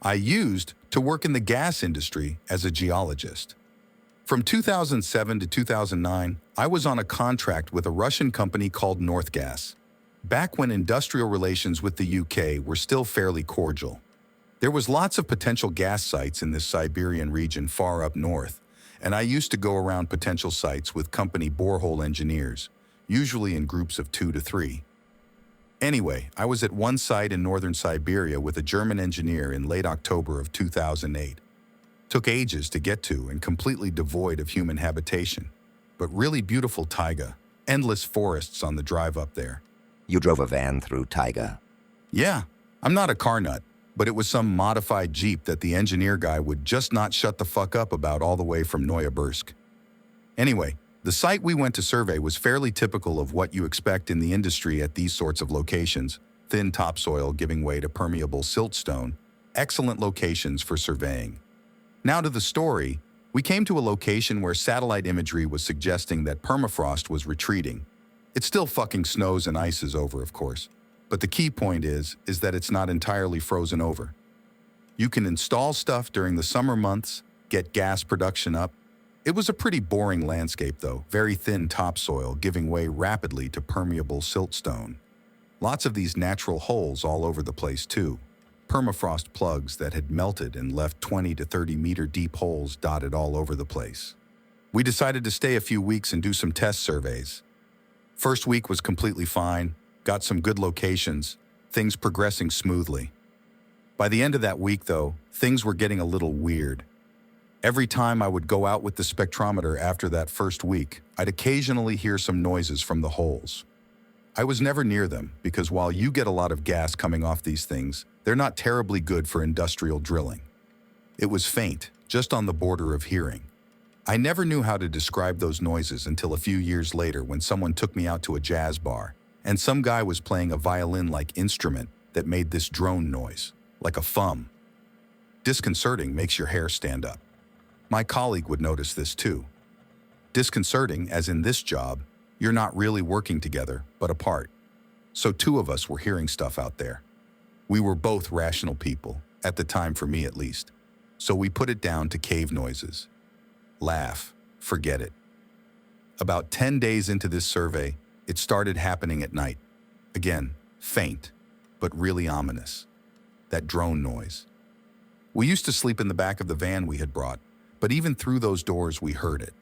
I used to work in the gas industry as a geologist. From 2007 to 2009, I was on a contract with a Russian company called Northgas, back when industrial relations with the UK were still fairly cordial. There was lots of potential gas sites in this Siberian region far up north, and I used to go around potential sites with company borehole engineers, usually in groups of 2 to 3. Anyway, I was at one site in northern Siberia with a German engineer in late October of 2008. Took ages to get to and completely devoid of human habitation, but really beautiful taiga, endless forests on the drive up there. You drove a van through taiga. Yeah, I'm not a car nut, but it was some modified Jeep that the engineer guy would just not shut the fuck up about all the way from Noyabursk. Anyway, the site we went to survey was fairly typical of what you expect in the industry at these sorts of locations: thin topsoil giving way to permeable siltstone, excellent locations for surveying. Now to the story, we came to a location where satellite imagery was suggesting that permafrost was retreating. It still fucking snows and ices over, of course, but the key point is that it's not entirely frozen over. You can install stuff during the summer months, get gas production up. It was a pretty boring landscape though, very thin topsoil giving way rapidly to permeable siltstone. Lots of these natural holes all over the place too. Permafrost plugs that had melted and left 20 to 30 meter deep holes dotted all over the place. We decided to stay a few weeks and do some test surveys. First week was completely fine, got some good locations, things progressing smoothly. By the end of that week though, things were getting a little weird. Every time I would go out with the spectrometer after that first week, I'd occasionally hear some noises from the holes. I was never near them because while you get a lot of gas coming off these things, they're not terribly good for industrial drilling. It was faint, just on the border of hearing. I never knew how to describe those noises until a few years later when someone took me out to a jazz bar, and some guy was playing a violin-like instrument that made this drone noise, like a thumb. Disconcerting makes your hair stand up. My colleague would notice this too. Disconcerting, as in this job, you're not really working together, but apart. So two of us were hearing stuff out there. We were both rational people, at the time for me at least. So we put it down to cave noises. Laugh, forget it. About 10 days into this survey, it started happening at night. Again, faint, but really ominous. That drone noise. We used to sleep in the back of the van we had brought, but even through those doors we heard it.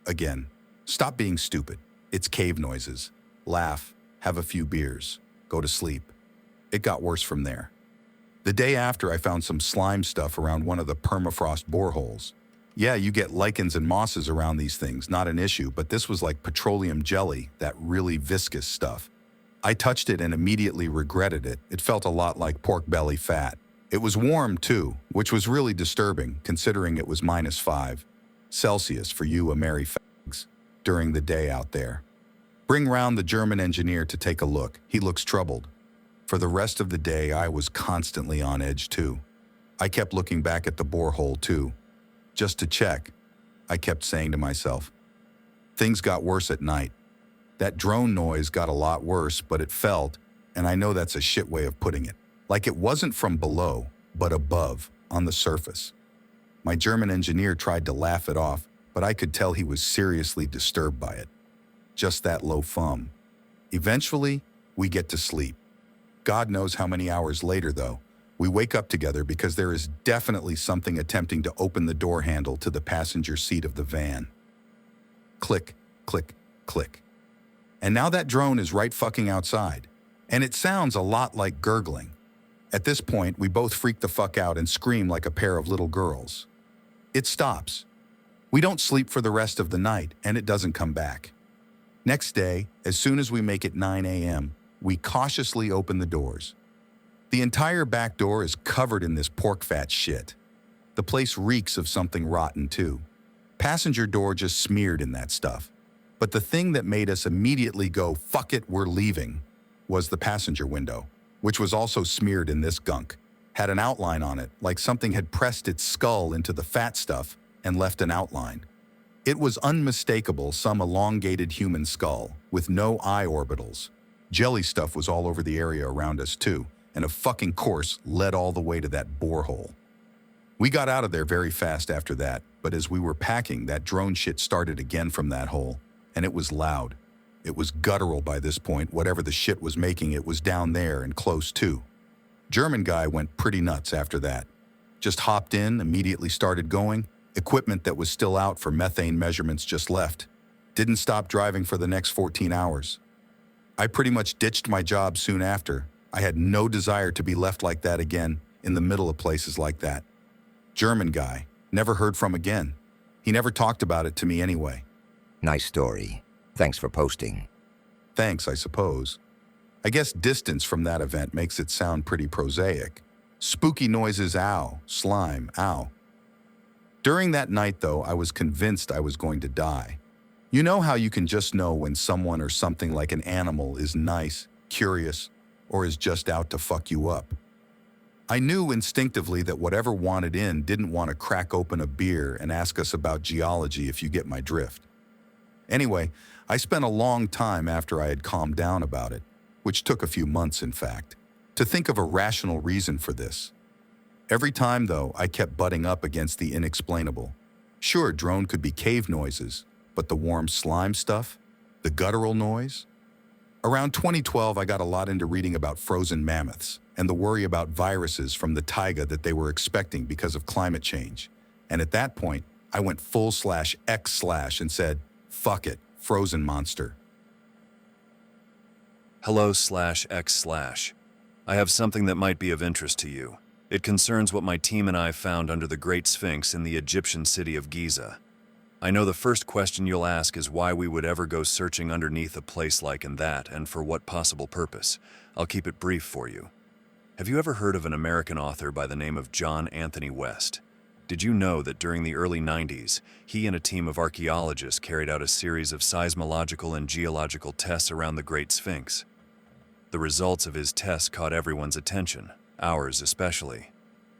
Again, stop being stupid. It's cave noises. Laugh, have a few beers, go to sleep. It got worse from there. The day after, I found some slime stuff around one of the permafrost boreholes. Yeah, you get lichens and mosses around these things, not an issue, but this was like petroleum jelly, that really viscous stuff. I touched it and immediately regretted it. It felt a lot like pork belly fat. It was warm too, which was really disturbing considering it was -5 Celsius for you Amerifags during the day out there. Bring round the German engineer to take a look. He looks troubled. For the rest of the day, I was constantly on edge too. I kept looking back at the borehole too, just to check. I kept saying to myself, things got worse at night. That drone noise got a lot worse, but it felt, and I know that's a shit way of putting it, like it wasn't from below, but above, on the surface. My German engineer tried to laugh it off, but I could tell he was seriously disturbed by it. Just that low thumb. Eventually, we get to sleep. God knows how many hours later, though, we wake up together because there is definitely something attempting to open the door handle to the passenger seat of the van. Click, click, click. And now that drone is right fucking outside, and it sounds a lot like gurgling. At this point, we both freak the fuck out and scream like a pair of little girls. It stops. We don't sleep for the rest of the night, and it doesn't come back. Next day, as soon as we make it 9 a.m., we cautiously open the doors. The entire back door is covered in this pork fat shit. The place reeks of something rotten too. Passenger door just smeared in that stuff. But the thing that made us immediately go, fuck it, we're leaving, was the passenger window, which was also smeared in this gunk. Had an outline on it, like something had pressed its skull into the fat stuff and left an outline. It was unmistakable, some elongated human skull, with no eye orbitals. Jelly stuff was all over the area around us too, and of fucking course led all the way to that borehole. We got out of there very fast after that, but as we were packing, that drone shit started again from that hole, and it was loud. It was guttural by this point. Whatever the shit was making it was down there and close too. German guy went pretty nuts after that. Just hopped in, immediately started going. Equipment that was still out for methane measurements just left. Didn't stop driving for the next 14 hours. I pretty much ditched my job soon after. I had no desire to be left like that again, in the middle of places like that. German guy, never heard from again. He never talked about it to me anyway. Nice story. Thanks for posting. Thanks, I suppose. I guess distance from that event makes it sound pretty prosaic. Spooky noises, ow. Slime, ow. During that night, though, I was convinced I was going to die. You know how you can just know when someone or something like an animal is nice, curious, or is just out to fuck you up? I knew instinctively that whatever wanted in didn't want to crack open a beer and ask us about geology, if you get my drift. Anyway, I spent a long time after I had calmed down about it, which took a few months in fact, to think of a rational reason for this. Every time, though, I kept butting up against the inexplainable. Sure, drone could be cave noises, but the warm slime stuff? The guttural noise? Around 2012, I got a lot into reading about frozen mammoths and the worry about viruses from the taiga that they were expecting because of climate change. And at that point, I went full/X/ and said, fuck it, frozen monster. Hello/X/. I have something that might be of interest to you. It concerns what my team and I found under the Great Sphinx in the Egyptian city of Giza. I know the first question you'll ask is why we would ever go searching underneath a place like that, and for what possible purpose. I'll keep it brief for you. Have you ever heard of an American author by the name of John Anthony West? Did you know that during the early 90s, he and a team of archaeologists carried out a series of seismological and geological tests around the Great Sphinx? The results of his tests caught everyone's attention, ours especially.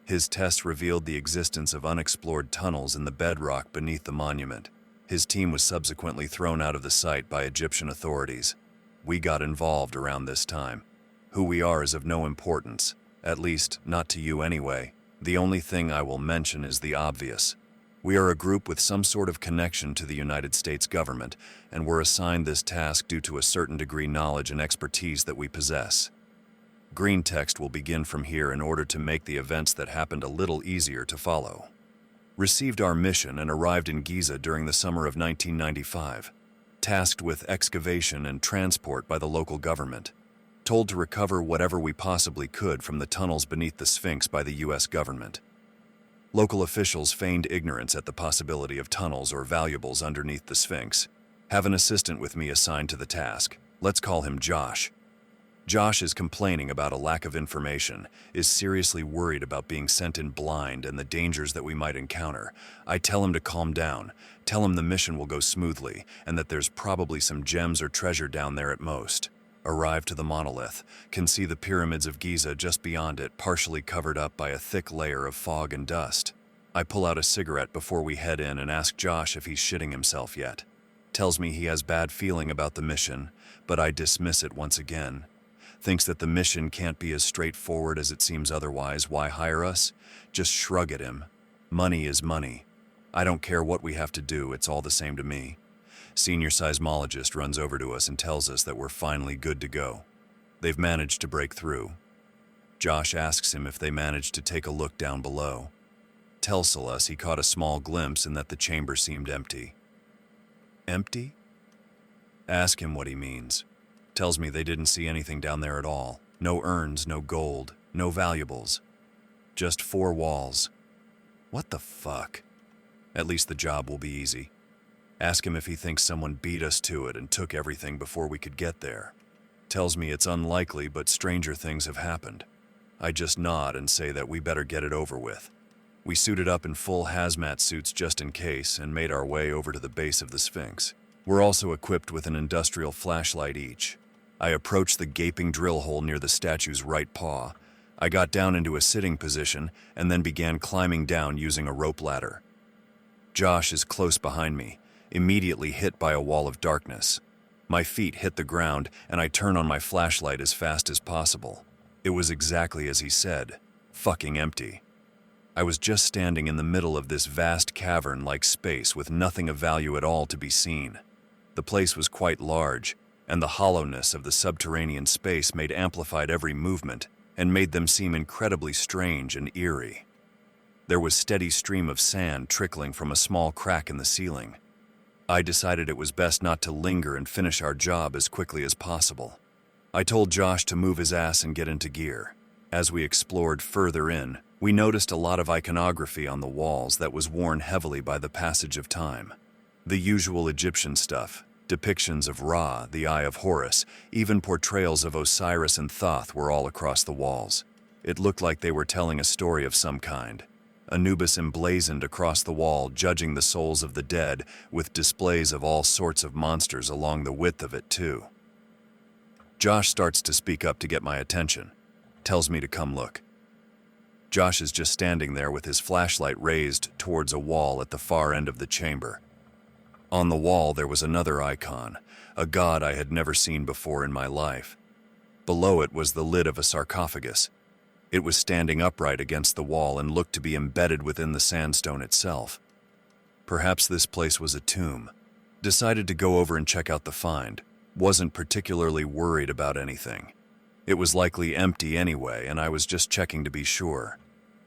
His tests revealed the existence of unexplored tunnels in the bedrock beneath the monument. His team was subsequently thrown out of the site by Egyptian authorities. We got involved around this time. Who we are is of no importance, at least not to you anyway. The only thing I will mention is the obvious. We are a group with some sort of connection to the United States government, and were assigned this task due to a certain degree knowledge and expertise that we possess. Greentext will begin from here in order to make the events that happened a little easier to follow. Received our mission and arrived in Giza during the summer of 1995. Tasked with excavation and transport by the local government. Told to recover whatever we possibly could from the tunnels beneath the Sphinx by the U.S. government. Local officials feigned ignorance at the possibility of tunnels or valuables underneath the Sphinx. Have an assistant with me assigned to the task. Let's call him Josh. Josh is complaining about a lack of information, is seriously worried about being sent in blind and the dangers that we might encounter. I tell him to calm down, tell him the mission will go smoothly, and that there's probably some gems or treasure down there at most. Arrive to the monolith, can see the pyramids of Giza just beyond it, partially covered up by a thick layer of fog and dust. I pull out a cigarette before we head in and ask Josh if he's shitting himself yet. Tells me he has bad feeling about the mission, but I dismiss it once again. Thinks that the mission can't be as straightforward as it seems otherwise. Why hire us? Just shrug at him. Money is money. I don't care what we have to do, it's all the same to me. Senior seismologist runs over to us and tells us that we're finally good to go. They've managed to break through. Josh asks him if they managed to take a look down below. Tells us he caught a small glimpse and that the chamber seemed empty. Empty? Ask him what he means. Tells me they didn't see anything down there at all. No urns, no gold, no valuables. Just 4 walls. What the fuck? At least the job will be easy. Ask him if he thinks someone beat us to it and took everything before we could get there. Tells me it's unlikely, but stranger things have happened. I just nod and say that we better get it over with. We suited up in full hazmat suits just in case and made our way over to the base of the Sphinx. We're also equipped with an industrial flashlight each. I approached the gaping drill hole near the statue's right paw. I got down into a sitting position and then began climbing down using a rope ladder. Josh is close behind me, immediately hit by a wall of darkness. My feet hit the ground and I turn on my flashlight as fast as possible. It was exactly as he said, fucking empty. I was just standing in the middle of this vast cavern-like space with nothing of value at all to be seen. The place was quite large, and the hollowness of the subterranean space made amplified every movement and made them seem incredibly strange and eerie. There was steady stream of sand trickling from a small crack in the ceiling. I decided it was best not to linger and finish our job as quickly as possible. I told Josh to move his ass and get into gear. As we explored further in, we noticed a lot of iconography on the walls that was worn heavily by the passage of time. The usual Egyptian stuff, depictions of Ra, the Eye of Horus, even portrayals of Osiris and Thoth were all across the walls. It looked like they were telling a story of some kind. Anubis emblazoned across the wall, judging the souls of the dead, with displays of all sorts of monsters along the width of it too. Josh starts to speak up to get my attention, tells me to come look. Josh is just standing there with his flashlight raised towards a wall at the far end of the chamber. On the wall there was another icon, a god I had never seen before in my life. Below it was the lid of a sarcophagus. It was standing upright against the wall and looked to be embedded within the sandstone itself. Perhaps this place was a tomb. Decided to go over and check out the find. Wasn't particularly worried about anything. It was likely empty anyway, and I was just checking to be sure.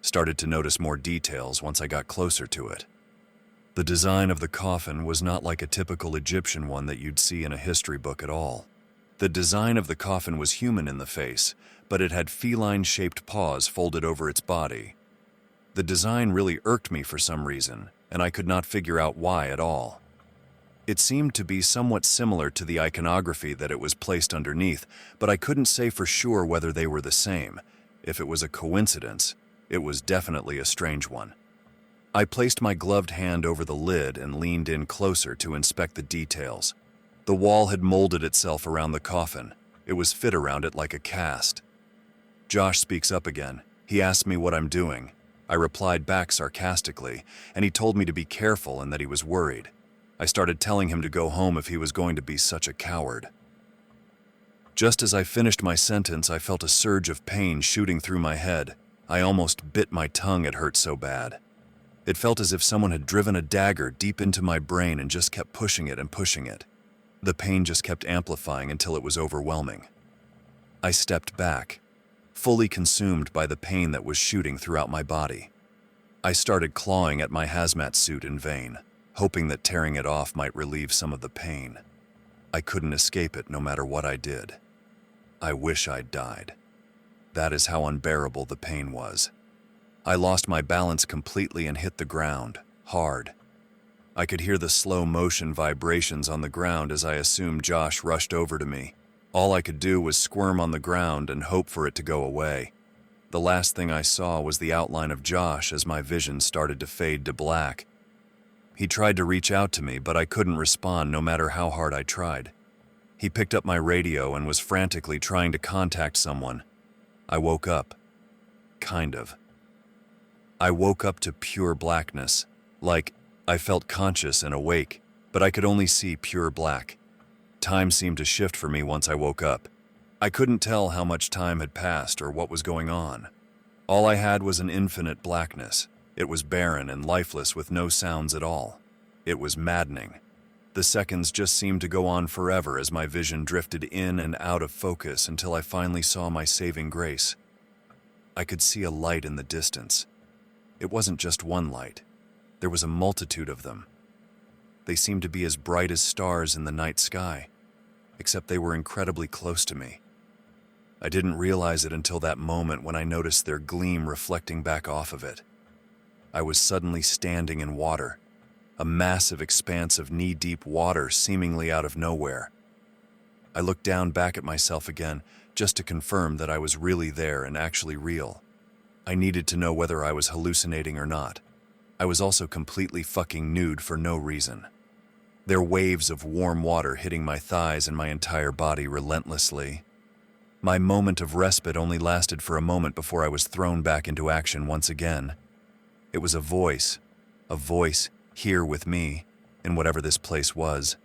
Started to notice more details once I got closer to it. The design of the coffin was not like a typical Egyptian one that you'd see in a history book at all. The design of the coffin was human in the face, but it had feline-shaped paws folded over its body. The design really irked me for some reason, and I could not figure out why at all. It seemed to be somewhat similar to the iconography that it was placed underneath, but I couldn't say for sure whether they were the same. If it was a coincidence, it was definitely a strange one. I placed my gloved hand over the lid and leaned in closer to inspect the details. The wall had molded itself around the coffin. It was fit around it like a cast. Josh speaks up again. He asked me what I'm doing. I replied back sarcastically, and he told me to be careful and that he was worried. I started telling him to go home if he was going to be such a coward. Just as I finished my sentence, I felt a surge of pain shooting through my head. I almost bit my tongue, it hurt so bad. It felt as if someone had driven a dagger deep into my brain and just kept pushing it and pushing it. The pain just kept amplifying until it was overwhelming. I stepped back, fully consumed by the pain that was shooting throughout my body. I started clawing at my hazmat suit in vain, hoping that tearing it off might relieve some of the pain. I couldn't escape it no matter what I did. I wish I'd died. That is how unbearable the pain was. I lost my balance completely and hit the ground, hard. I could hear the slow motion vibrations on the ground as I assumed Josh rushed over to me. All I could do was squirm on the ground and hope for it to go away. The last thing I saw was the outline of Josh as my vision started to fade to black. He tried to reach out to me, but I couldn't respond no matter how hard I tried. He picked up my radio and was frantically trying to contact someone. I woke up. Kind of. I woke up to pure blackness. Like, I felt conscious and awake, but I could only see pure black. Time seemed to shift for me once I woke up. I couldn't tell how much time had passed or what was going on. All I had was an infinite blackness. It was barren and lifeless with no sounds at all. It was maddening. The seconds just seemed to go on forever as my vision drifted in and out of focus until I finally saw my saving grace. I could see a light in the distance. It wasn't just one light. There was a multitude of them. They seemed to be as bright as stars in the night sky, except they were incredibly close to me. I didn't realize it until that moment when I noticed their gleam reflecting back off of it. I was suddenly standing in water, a massive expanse of knee-deep water seemingly out of nowhere. I looked down back at myself again, just to confirm that I was really there and actually real. I needed to know whether I was hallucinating or not. I was also completely fucking nude for no reason. There were waves of warm water hitting my thighs and my entire body relentlessly. My moment of respite only lasted for a moment before I was thrown back into action once again. It was a voice here with me, in whatever this place was.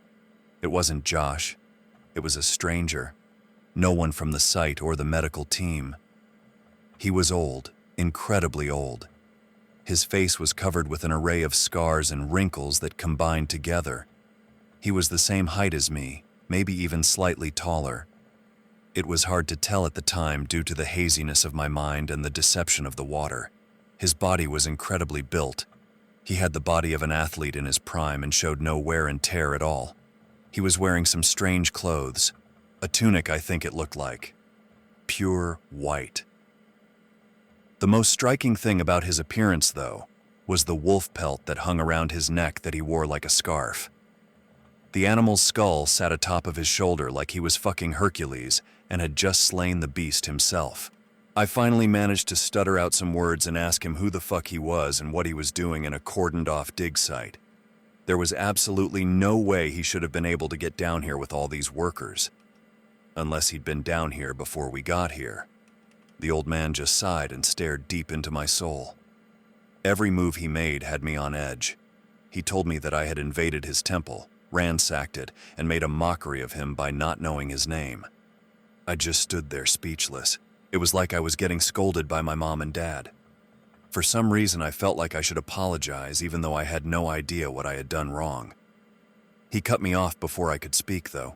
It wasn't Josh. It was a stranger. No one from the site or the medical team. He was old, incredibly old. His face was covered with an array of scars and wrinkles that combined together. He was the same height as me, maybe even slightly taller. It was hard to tell at the time due to the haziness of my mind and the deception of the water. His body was incredibly built. He had the body of an athlete in his prime and showed no wear and tear at all. He was wearing some strange clothes, a tunic I think it looked like. Pure white. The most striking thing about his appearance, though, was the wolf pelt that hung around his neck that he wore like a scarf. The animal's skull sat atop of his shoulder like he was fucking Hercules and had just slain the beast himself. I finally managed to stutter out some words and ask him who the fuck he was and what he was doing in a cordoned-off dig site. There was absolutely no way he should have been able to get down here with all these workers. Unless he'd been down here before we got here. The old man just sighed and stared deep into my soul. Every move he made had me on edge. He told me that I had invaded his temple, ransacked it, and made a mockery of him by not knowing his name. I just stood there speechless. It was like I was getting scolded by my mom and dad. For some reason, I felt like I should apologize even though I had no idea what I had done wrong. He cut me off before I could speak, though.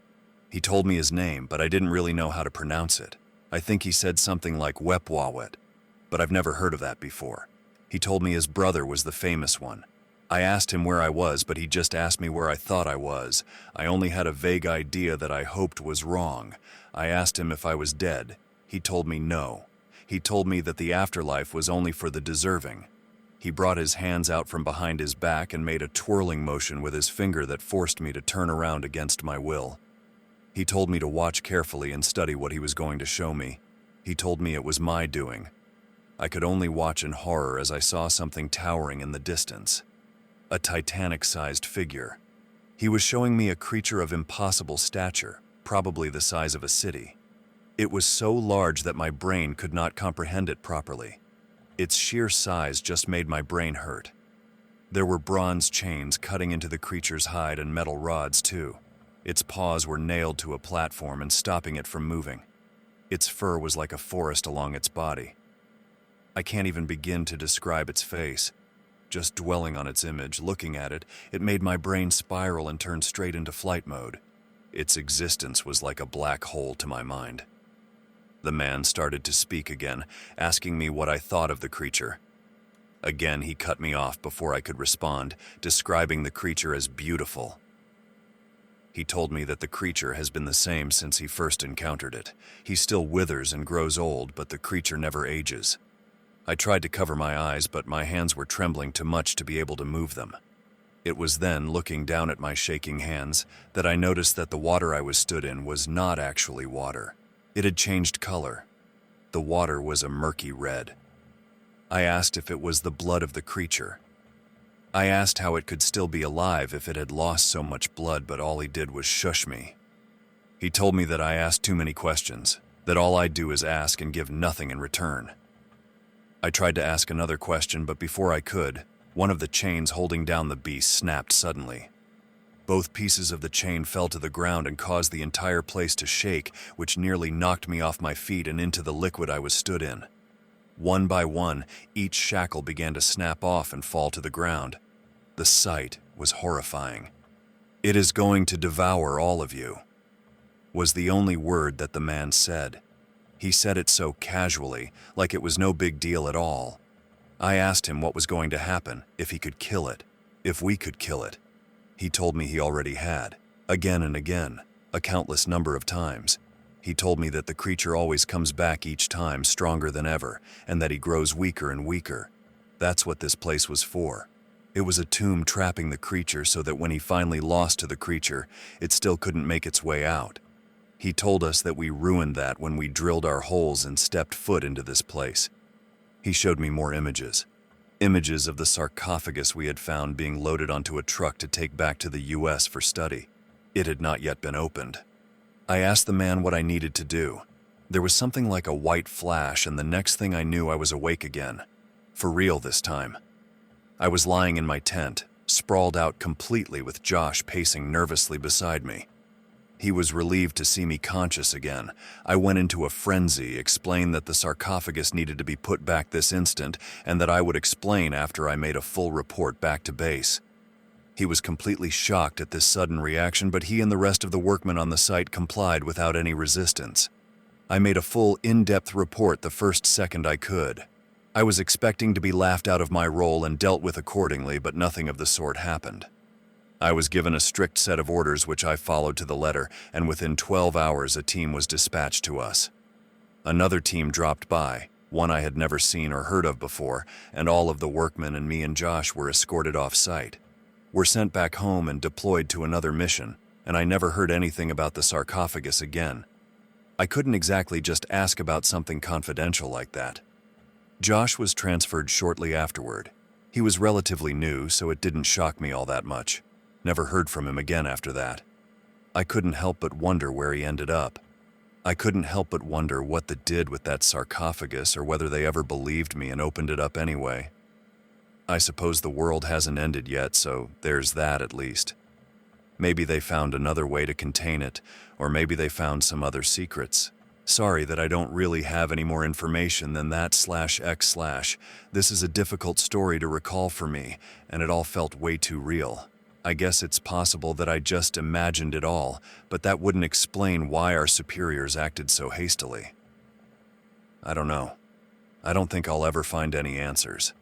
He told me his name, but I didn't really know how to pronounce it. I think he said something like Wepwawet, but I've never heard of that before. He told me his brother was the famous one. I asked him where I was, but he just asked me where I thought I was. I only had a vague idea that I hoped was wrong. I asked him if I was dead. He told me no. He told me that the afterlife was only for the deserving. He brought his hands out from behind his back and made a twirling motion with his finger that forced me to turn around against my will. He told me to watch carefully and study what he was going to show me. He told me it was my doing. I could only watch in horror as I saw something towering in the distance. A Titanic-sized figure. He was showing me a creature of impossible stature, probably the size of a city. It was so large that my brain could not comprehend it properly. Its sheer size just made my brain hurt. There were bronze chains cutting into the creature's hide and metal rods, too. Its paws were nailed to a platform and stopping it from moving. Its fur was like a forest along its body. I can't even begin to describe its face. Just dwelling on its image, looking at it, it made my brain spiral and turn straight into flight mode. Its existence was like a black hole to my mind. The man started to speak again, asking me what I thought of the creature. Again, he cut me off before I could respond, describing the creature as beautiful. He told me that the creature has been the same since he first encountered it. He still withers and grows old, but the creature never ages. I tried to cover my eyes, but my hands were trembling too much to be able to move them. It was then, looking down at my shaking hands, that I noticed that the water I was stood in was not actually water. It had changed color. The water was a murky red. I asked if it was the blood of the creature. I asked how it could still be alive if it had lost so much blood, but all he did was shush me. He told me that I asked too many questions, that all I do is ask and give nothing in return. I tried to ask another question, but before I could, one of the chains holding down the beast snapped suddenly. Both pieces of the chain fell to the ground and caused the entire place to shake, which nearly knocked me off my feet and into the liquid I was stood in. One by one, each shackle began to snap off and fall to the ground. The sight was horrifying. "It is going to devour all of you," was the only word that the man said. He said it so casually, like it was no big deal at all. I asked him what was going to happen, if he could kill it, if we could kill it. He told me he already had, again and again, a countless number of times. He told me that the creature always comes back each time stronger than ever, and that he grows weaker and weaker. That's what this place was for. It was a tomb trapping the creature so that when he finally lost to the creature, it still couldn't make its way out. He told us that we ruined that when we drilled our holes and stepped foot into this place. He showed me more images. Images of the sarcophagus we had found being loaded onto a truck to take back to the US for study. It had not yet been opened. I asked the man what I needed to do. There was something like a white flash, and the next thing I knew I was awake again. For real this time. I was lying in my tent, sprawled out completely with Josh pacing nervously beside me. He was relieved to see me conscious again. I went into a frenzy, explained that the sarcophagus needed to be put back this instant, and that I would explain after I made a full report back to base. He was completely shocked at this sudden reaction, but he and the rest of the workmen on the site complied without any resistance. I made a full, in-depth report the first second I could. I was expecting to be laughed out of my role and dealt with accordingly, but nothing of the sort happened. I was given a strict set of orders which I followed to the letter, and within 12 hours a team was dispatched to us. Another team dropped by, one I had never seen or heard of before, and all of the workmen and me and Josh were escorted off-site. We're sent back home and deployed to another mission, and I never heard anything about the sarcophagus again. I couldn't exactly just ask about something confidential like that. Josh was transferred shortly afterward. He was relatively new, so it didn't shock me all that much. Never heard from him again after that. I couldn't help but wonder where he ended up. I couldn't help but wonder what they did with that sarcophagus, or whether they ever believed me and opened it up anyway. I suppose the world hasn't ended yet, so there's that at least. Maybe they found another way to contain it, or maybe they found some other secrets. Sorry that I don't really have any more information than that/x/. This is a difficult story to recall for me, and it all felt way too real. I guess it's possible that I just imagined it all, but that wouldn't explain why our superiors acted so hastily. I don't know. I don't think I'll ever find any answers.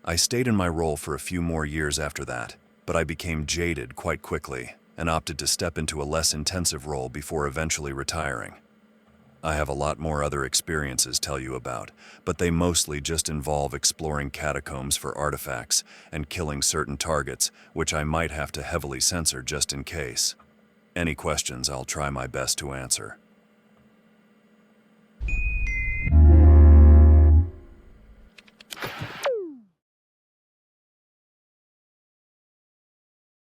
I stayed in my role for a few more years after that, but I became jaded quite quickly and opted to step into a less intensive role before eventually retiring. I have a lot more other experiences to tell you about, but they mostly just involve exploring catacombs for artifacts and killing certain targets, which I might have to heavily censor just in case. Any questions, I'll try my best to answer.